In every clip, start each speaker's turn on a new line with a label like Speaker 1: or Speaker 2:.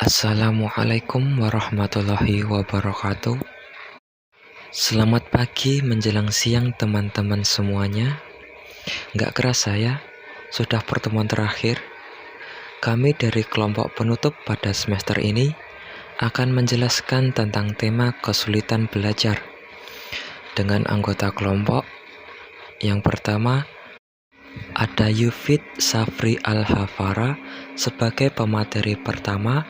Speaker 1: Assalamualaikum warahmatullahi wabarakatuh. Selamat pagi menjelang siang teman-teman semuanya. Nggak kerasa ya, sudah pertemuan terakhir. Kami dari kelompok penutup pada semester ini akan menjelaskan tentang tema kesulitan belajar dengan anggota kelompok. Yang pertama, ada Yufid Safri Al-Hafara sebagai pemateri pertama.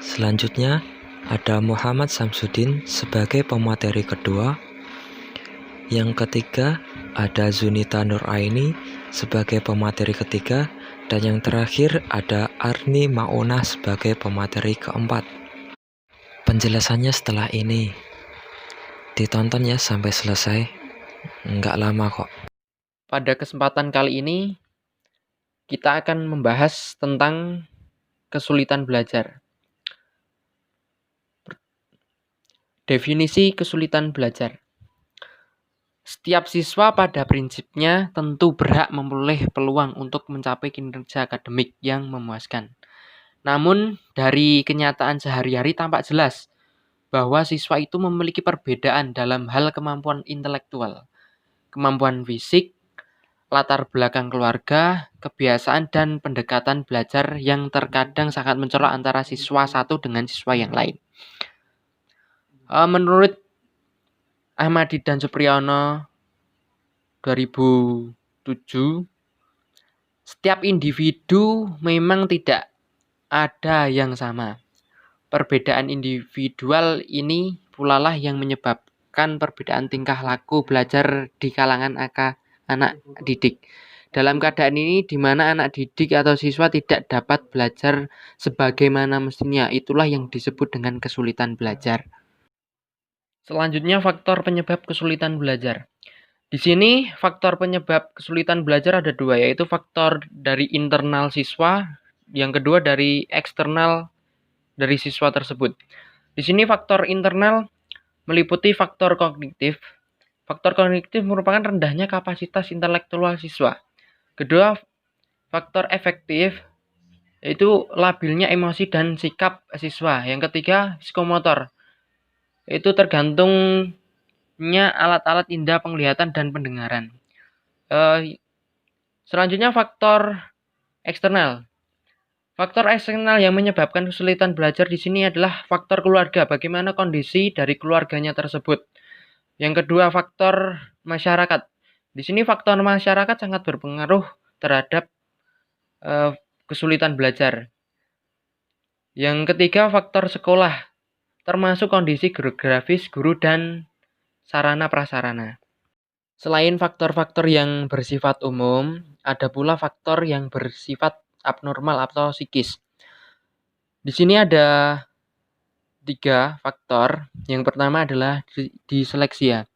Speaker 1: Selanjutnya, ada Muhammad Samsudin sebagai pemateri kedua. Yang ketiga, ada Zunita Nuraini sebagai pemateri ketiga. Dan yang terakhir, ada Arni Maunah sebagai pemateri keempat. Penjelasannya setelah ini. Ditonton ya sampai selesai. Nggak lama kok.
Speaker 2: Pada kesempatan kali ini, kita akan membahas tentang kesulitan belajar. Definisi kesulitan belajar. Setiap siswa pada prinsipnya tentu berhak memperoleh peluang untuk mencapai kinerja akademik yang memuaskan. Namun, dari kenyataan sehari-hari tampak jelas bahwa siswa itu memiliki perbedaan dalam hal kemampuan intelektual, kemampuan fisik, latar belakang keluarga, kebiasaan, dan pendekatan belajar yang terkadang sangat mencolok antara siswa satu dengan siswa yang lain. Menurut Ahmadi dan Supriyono 2007, setiap individu memang tidak ada yang sama. Perbedaan individual ini pula lah yang menyebabkan perbedaan tingkah laku belajar di kalangan anak didik. Dalam keadaan ini, di mana anak didik atau siswa tidak dapat belajar sebagaimana mestinya, itulah yang disebut dengan kesulitan belajar. Selanjutnya, faktor penyebab kesulitan belajar. Di sini, faktor penyebab kesulitan belajar ada dua, yaitu faktor dari internal siswa, yang kedua dari eksternal dari siswa tersebut. Di sini, faktor internal meliputi faktor kognitif. Faktor kognitif merupakan rendahnya kapasitas intelektual siswa. Kedua, faktor efektif, yaitu labilnya emosi dan sikap siswa. Yang ketiga, psikomotor, itu tergantungnya alat-alat indera penglihatan dan pendengaran. Selanjutnya, faktor eksternal. Faktor eksternal yang menyebabkan kesulitan belajar di sini adalah faktor keluarga, bagaimana kondisi dari keluarganya tersebut. Yang kedua, faktor masyarakat. Di sini faktor masyarakat sangat berpengaruh terhadap kesulitan belajar. Yang ketiga, faktor sekolah, termasuk kondisi geografis guru dan sarana prasarana. Selain faktor-faktor yang bersifat umum, ada pula faktor yang bersifat abnormal atau psikis. Di sini ada 3 faktor. Yang pertama adalah disleksia.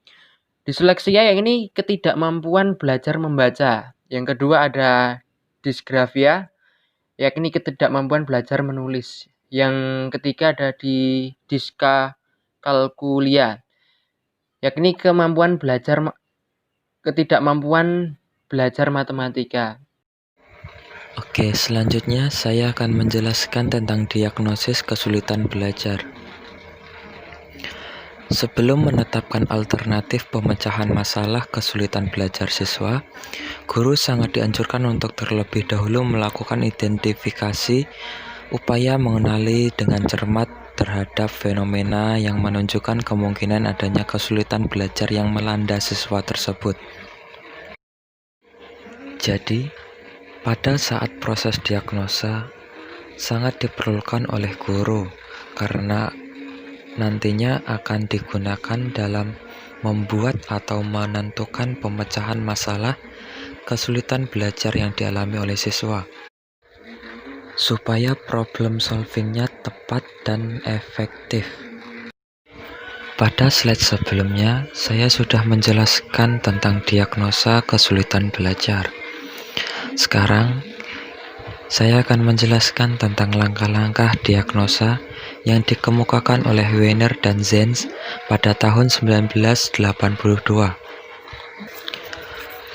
Speaker 2: Disleksia yang ini ketidakmampuan belajar membaca. Yang kedua ada disgrafia, yakni ketidakmampuan belajar menulis. Yang ketiga ada di diskalkulia, yakni ketidakmampuan belajar matematika.
Speaker 1: Oke, selanjutnya saya akan menjelaskan tentang diagnosis kesulitan belajar. Sebelum menetapkan alternatif pemecahan masalah kesulitan belajar siswa, guru sangat dianjurkan untuk terlebih dahulu melakukan identifikasi, upaya mengenali dengan cermat terhadap fenomena yang menunjukkan kemungkinan adanya kesulitan belajar yang melanda siswa tersebut. Jadi, pada saat proses diagnosa, sangat diperlukan oleh guru karena nantinya akan digunakan dalam membuat atau menentukan pemecahan masalah kesulitan belajar yang dialami oleh siswa, supaya problem solvingnya tepat dan efektif. Pada slide sebelumnya, saya sudah menjelaskan tentang diagnosa kesulitan belajar. Sekarang, saya akan menjelaskan tentang langkah-langkah diagnosa yang dikemukakan oleh Weiner dan Zenz pada tahun 1982.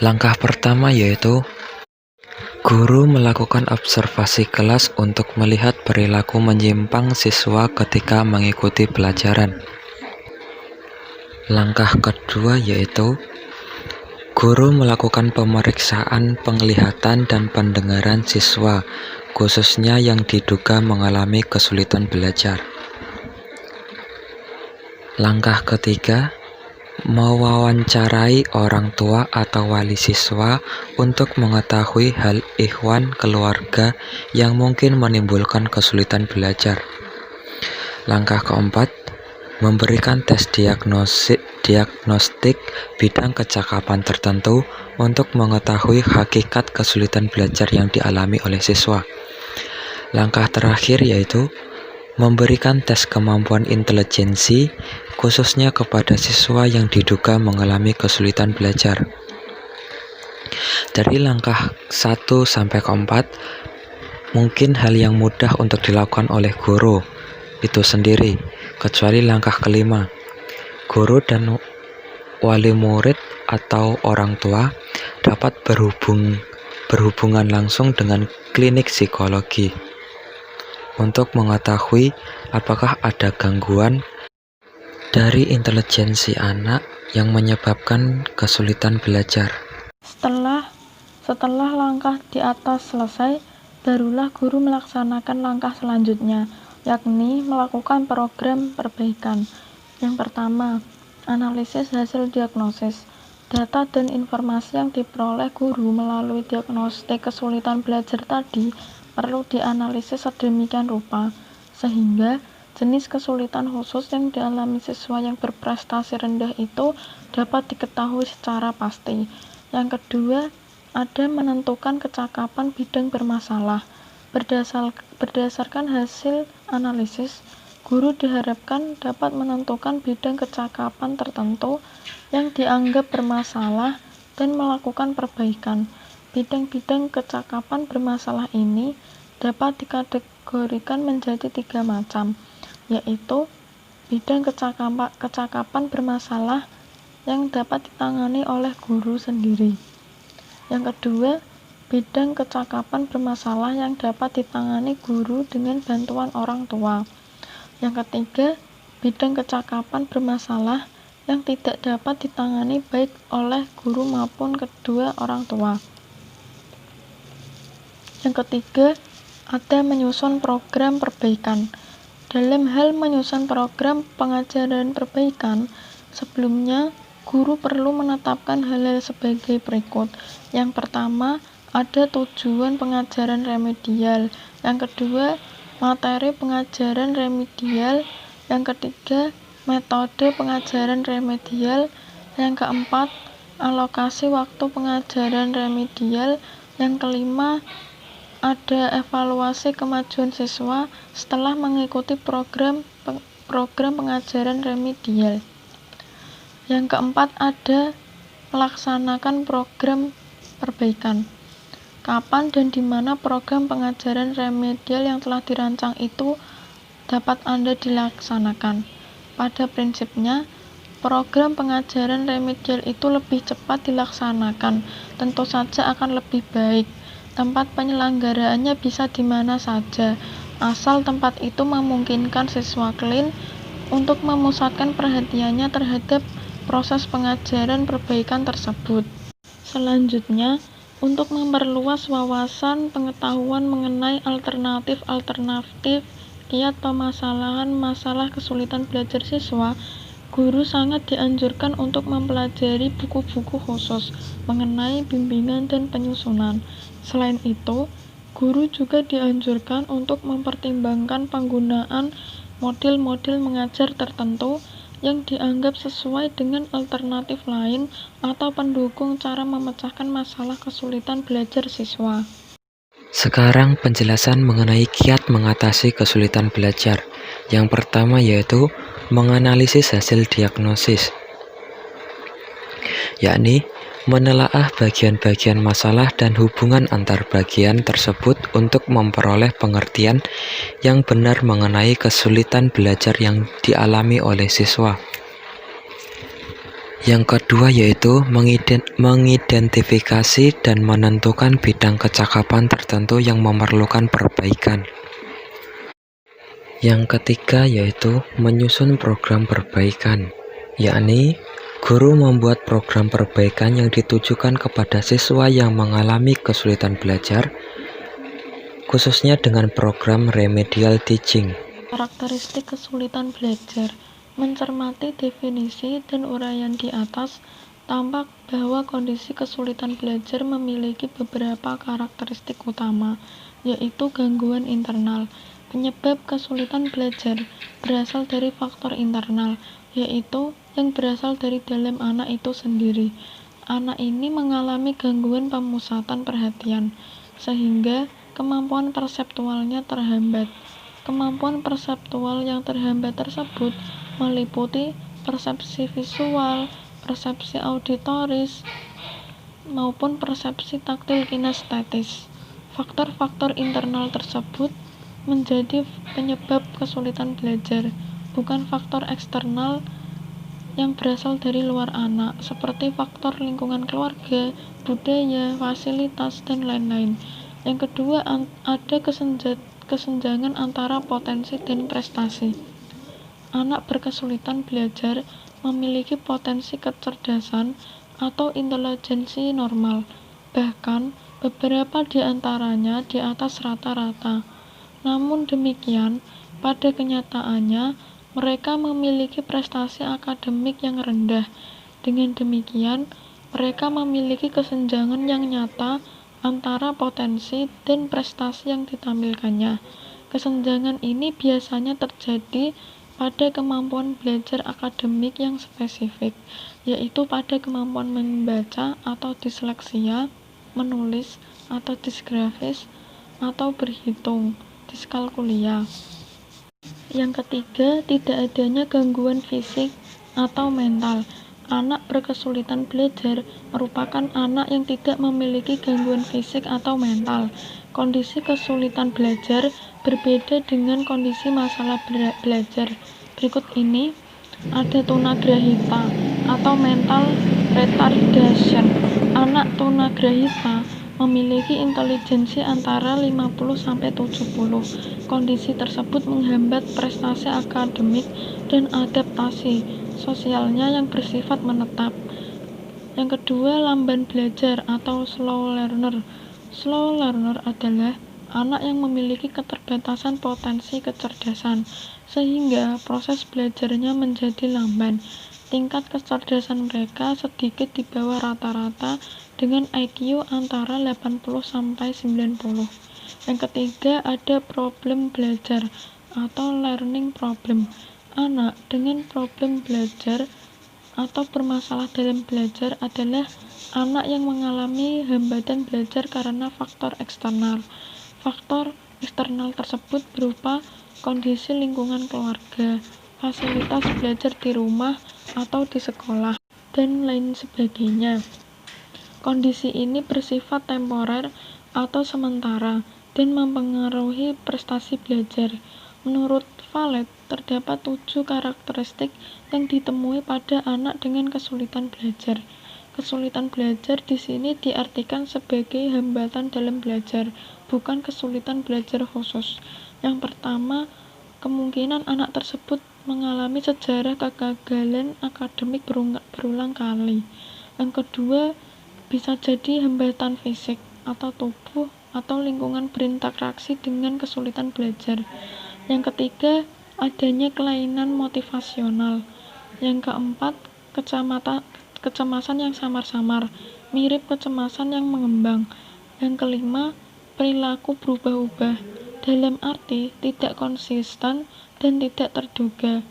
Speaker 1: Langkah pertama yaitu Guru melakukan observasi kelas untuk melihat perilaku menyimpang siswa ketika mengikuti pelajaran. Langkah kedua yaitu guru melakukan pemeriksaan penglihatan dan pendengaran siswa, khususnya yang diduga mengalami kesulitan belajar. Langkah ketiga, mewawancarai orang tua atau wali siswa untuk mengetahui hal ihwan keluarga yang mungkin menimbulkan kesulitan belajar. Langkah keempat, memberikan tes diagnostik bidang kecakapan tertentu untuk mengetahui hakikat kesulitan belajar yang dialami oleh siswa. Langkah terakhir yaitu memberikan tes kemampuan intelijensi khususnya kepada siswa yang diduga mengalami kesulitan belajar. Dari langkah 1 sampai 4 mungkin hal yang mudah untuk dilakukan oleh guru itu sendiri, kecuali langkah kelima. Guru dan wali murid atau orang tua dapat berhubungan langsung dengan klinik psikologi untuk mengetahui apakah ada gangguan dari intelijensi anak yang menyebabkan kesulitan belajar.
Speaker 3: Setelah langkah di atas selesai, barulah guru melaksanakan langkah selanjutnya, yakni melakukan program perbaikan. Yang pertama, analisis hasil diagnosis. Data dan informasi yang diperoleh guru melalui diagnostik kesulitan belajar tadi perlu dianalisis sedemikian rupa, sehingga jenis kesulitan khusus yang dialami siswa yang berprestasi rendah itu dapat diketahui secara pasti. Yang kedua, ada menentukan kecakapan bidang bermasalah. Berdasarkan hasil analisis, guru diharapkan dapat menentukan bidang kecakapan tertentu yang dianggap bermasalah dan melakukan perbaikan. Bidang-bidang kecakapan bermasalah ini dapat dikategorikan menjadi 3 macam, yaitu bidang kecakapan bermasalah yang dapat ditangani oleh guru sendiri. Yang kedua, bidang kecakapan bermasalah yang dapat ditangani guru dengan bantuan orang tua. Yang ketiga, bidang kecakapan bermasalah yang tidak dapat ditangani baik oleh guru maupun kedua orang tua. Yang ketiga, ada menyusun program perbaikan. Dalam hal menyusun program pengajaran perbaikan, sebelumnya guru perlu menetapkan hal-hal sebagai berikut. Yang pertama, ada tujuan pengajaran remedial. Yang kedua, materi pengajaran remedial. Yang ketiga, metode pengajaran remedial. Yang keempat, alokasi waktu pengajaran remedial. Yang kelima, ada evaluasi kemajuan siswa setelah mengikuti program pengajaran remedial. Yang keempat, ada melaksanakan program perbaikan. Kapan dan di mana program pengajaran remedial yang telah dirancang itu dapat Anda dilaksanakan. Pada prinsipnya, program pengajaran remedial itu lebih cepat dilaksanakan, tentu saja akan lebih baik. Tempat penyelenggaraannya bisa di mana saja, asal tempat itu memungkinkan siswa clean untuk memusatkan perhatiannya terhadap proses pengajaran perbaikan tersebut. Selanjutnya, untuk memperluas wawasan pengetahuan mengenai alternatif kiat permasalahan masalah kesulitan belajar siswa, guru sangat dianjurkan untuk mempelajari buku-buku khusus mengenai bimbingan dan penyusunan. Selain itu, guru juga dianjurkan untuk mempertimbangkan penggunaan model-model mengajar tertentu yang dianggap sesuai dengan alternatif lain atau pendukung cara memecahkan masalah kesulitan belajar siswa.
Speaker 1: Sekarang penjelasan mengenai kiat mengatasi kesulitan belajar. Yang pertama yaitu menganalisis hasil diagnosis, yakni menelaah bagian-bagian masalah dan hubungan antar bagian tersebut untuk memperoleh pengertian yang benar mengenai kesulitan belajar yang dialami oleh siswa. Yang kedua yaitu mengidentifikasi dan menentukan bidang kecakapan tertentu yang memerlukan perbaikan. Yang ketiga yaitu menyusun program perbaikan, yakni guru membuat program perbaikan yang ditujukan kepada siswa yang mengalami kesulitan belajar, khususnya dengan program remedial teaching.
Speaker 3: Karakteristik kesulitan belajar. Mencermati definisi dan uraian di atas, tampak bahwa kondisi kesulitan belajar memiliki beberapa karakteristik utama, yaitu gangguan internal. Penyebab kesulitan belajar berasal dari faktor internal, yaitu yang berasal dari dalam anak itu sendiri. Anak ini mengalami gangguan pemusatan perhatian, sehingga kemampuan perseptualnya terhambat. Kemampuan perseptual yang terhambat tersebut meliputi persepsi visual, persepsi auditoris, maupun persepsi taktil kinestetis. Faktor-faktor internal tersebut menjadi penyebab kesulitan belajar, bukan faktor eksternal yang berasal dari luar anak, seperti faktor lingkungan keluarga, budaya, fasilitas, dan lain-lain. Yang kedua, ada kesenjangan antara potensi dan prestasi. Anak berkesulitan belajar memiliki potensi kecerdasan atau intelijensi normal, bahkan beberapa di antaranya di atas rata-rata. Namun demikian, pada kenyataannya, mereka memiliki prestasi akademik yang rendah. Dengan demikian, mereka memiliki kesenjangan yang nyata antara potensi dan prestasi yang ditampilkannya. Kesenjangan ini biasanya terjadi pada kemampuan belajar akademik yang spesifik, yaitu pada kemampuan membaca atau disleksia, menulis atau disgrafis, atau berhitung, diskalkulia. Yang ketiga, tidak adanya gangguan fisik atau mental. Anak berkesulitan belajar merupakan anak yang tidak memiliki gangguan fisik atau mental. Kondisi kesulitan belajar berbeda dengan kondisi masalah belajar. Berikut ini ada tunagrahita atau mental retardation. Anak tunagrahita memiliki intelijensi antara 50-70. Kondisi tersebut menghambat prestasi akademik dan adaptasi sosialnya yang bersifat menetap. Yang kedua, lamban belajar atau slow learner. Slow learner adalah anak yang memiliki keterbatasan potensi kecerdasan, sehingga proses belajarnya menjadi lamban. Tingkat kecerdasan mereka sedikit di bawah rata-rata dengan IQ antara 80-90. Yang ketiga, ada problem belajar atau learning problem. Anak dengan problem belajar atau bermasalah dalam belajar adalah anak yang mengalami hambatan belajar karena faktor eksternal. Faktor eksternal tersebut berupa kondisi lingkungan keluarga, fasilitas belajar di rumah atau di sekolah, dan lain sebagainya. Kondisi ini bersifat temporer atau sementara dan mempengaruhi prestasi belajar. Menurut Valet, terdapat 7 karakteristik yang ditemui pada anak dengan kesulitan belajar. Kesulitan belajar di sini diartikan sebagai hambatan dalam belajar, bukan kesulitan belajar khusus. Yang pertama, kemungkinan anak tersebut mengalami sejarah kegagalan akademik berulang kali. Yang kedua, bisa jadi hambatan fisik atau tubuh atau lingkungan berinteraksi dengan kesulitan belajar. Yang ketiga, adanya kelainan motivasional. Yang keempat, kecemasan yang samar-samar, mirip kecemasan yang mengembang. Yang kelima, perilaku berubah-ubah, dalam arti tidak konsisten dan tidak terduga.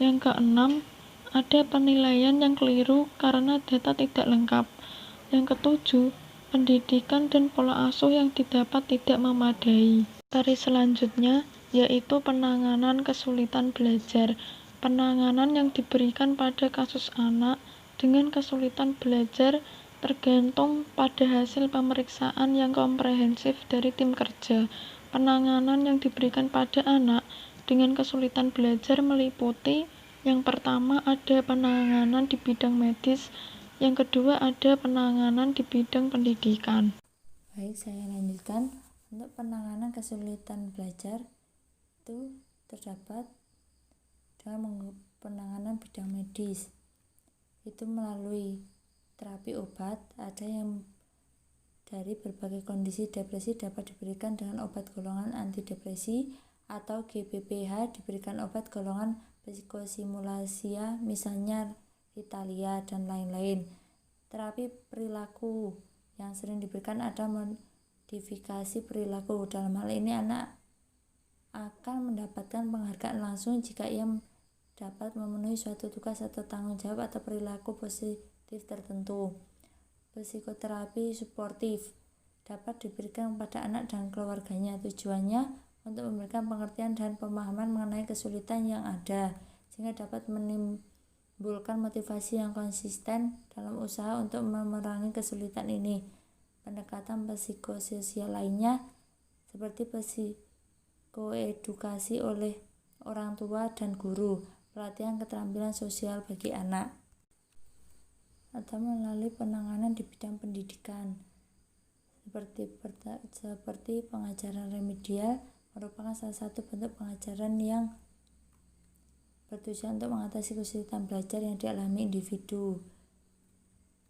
Speaker 3: Yang keenam, ada penilaian yang keliru karena data tidak lengkap. Yang ketujuh, pendidikan dan pola asuh yang didapat tidak memadai. Materi selanjutnya yaitu penanganan kesulitan belajar. Penanganan yang diberikan pada kasus anak dengan kesulitan belajar tergantung pada hasil pemeriksaan yang komprehensif dari tim kerja. Penanganan yang diberikan pada anak dengan kesulitan belajar meliputi Yang pertama ada penanganan di bidang medis, yang kedua ada penanganan di bidang pendidikan.
Speaker 4: Baik, saya lanjutkan. Untuk penanganan kesulitan belajar itu terdapat dengan penanganan bidang medis. Itu melalui terapi obat, ada yang dari berbagai kondisi depresi dapat diberikan dengan obat golongan antidepresi, atau GBPH diberikan obat golongan psikostimulasia, misalnya Ritalia dan lain-lain. Terapi perilaku yang sering diberikan ada modifikasi perilaku. Dalam hal ini anak akan mendapatkan penghargaan langsung jika ia dapat memenuhi suatu tugas atau tanggung jawab atau perilaku positif tertentu. Psikoterapi suportif dapat diberikan kepada anak dan keluarganya. Tujuannya untuk memberikan pengertian dan pemahaman mengenai kesulitan yang ada, sehingga dapat menimbulkan motivasi yang konsisten dalam usaha untuk memerangi kesulitan ini. Pendekatan psikososial lainnya seperti psikoedukasi oleh orang tua dan guru, pelatihan keterampilan sosial bagi anak, atau melalui penanganan di bidang pendidikan seperti pengajaran remedial merupakan salah satu bentuk pengajaran yang bertujuan untuk mengatasi kesulitan belajar yang dialami individu.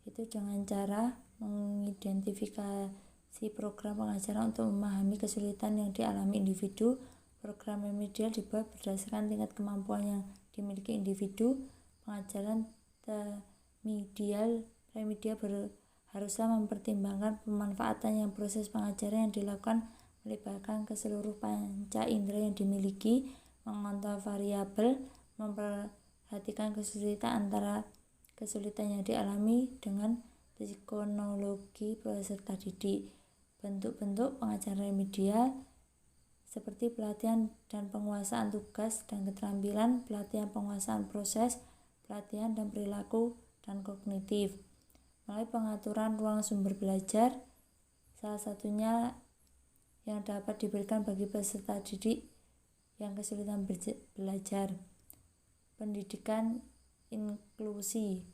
Speaker 4: Itu dengan cara mengidentifikasi program pengajaran untuk memahami kesulitan yang dialami individu. Program remedial dibuat berdasarkan tingkat kemampuan yang dimiliki individu. Pengajaran remedial haruslah mempertimbangkan pemanfaatan yang proses pengajaran yang dilakukan melibatkan ke seluruh panca indera yang dimiliki, mengontrol variabel, memperhatikan kesulitan antara kesulitan yang dialami dengan psikonologi peserta didik. Bentuk-bentuk pengajaran remedial seperti pelatihan dan penguasaan tugas dan keterampilan, pelatihan penguasaan proses, pelatihan dan perilaku dan kognitif. Melalui pengaturan ruang sumber belajar, salah satunya yang dapat diberikan bagi peserta didik yang kesulitan belajar. Pendidikan inklusi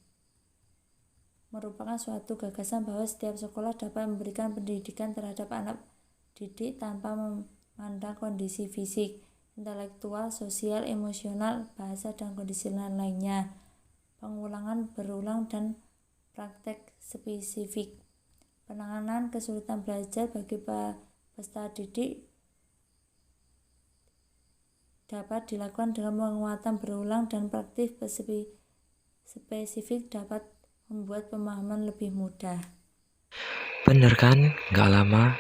Speaker 4: merupakan suatu gagasan bahwa setiap sekolah dapat memberikan pendidikan terhadap anak didik tanpa memandang kondisi fisik, intelektual, sosial, emosional, bahasa, dan kondisi lainnya. Pengulangan berulang dan praktek spesifik. Penanganan kesulitan belajar bagi peserta didik dapat dilakukan dengan penguatan berulang dan praktik spesifik dapat membuat pemahaman lebih mudah.
Speaker 1: Bener kan? Gak lama.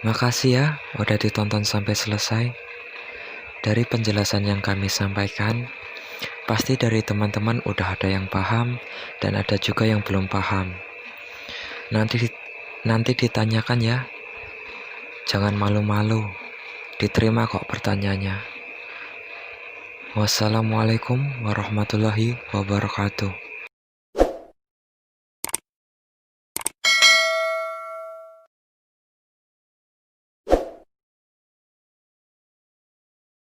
Speaker 1: Makasih ya udah ditonton sampai selesai. Dari penjelasan yang kami sampaikan, pasti dari teman-teman udah ada yang paham dan ada juga yang belum paham. Nanti ditanyakan ya. Jangan malu-malu. Diterima kok pertanyaannya. Wassalamualaikum warahmatullahi wabarakatuh.